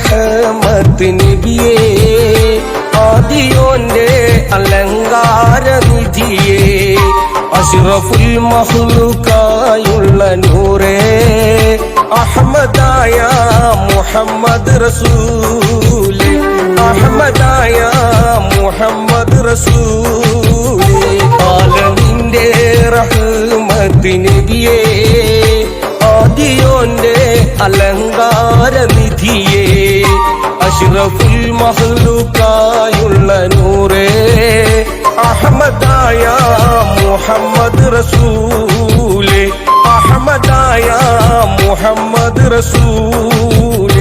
റഹ്മത്ത് നബിയേ ആദിയോന്റെ അലങ്കാര നിധിയേ അഷ്റഫുൽ മഖ്ലൂഖായുള്ള നൂറേ അഹ്മദായ മുഹമ്മദ് റസൂലേ അഹ്മദായ മുഹമ്മദ് റസൂലേ ആലമിന്റെ റഹ്മത്ത് നബിയേ ആദിയോന്റെ അലങ്കാര നിധിയേ അഷ്റഫുൽ മഖ്ലൂഖായുള്ള നൂറേ അഹ്മദായ മുഹമ്മദ് റസൂലേ അഹ്മദായ മുഹമ്മദ് റസൂൽ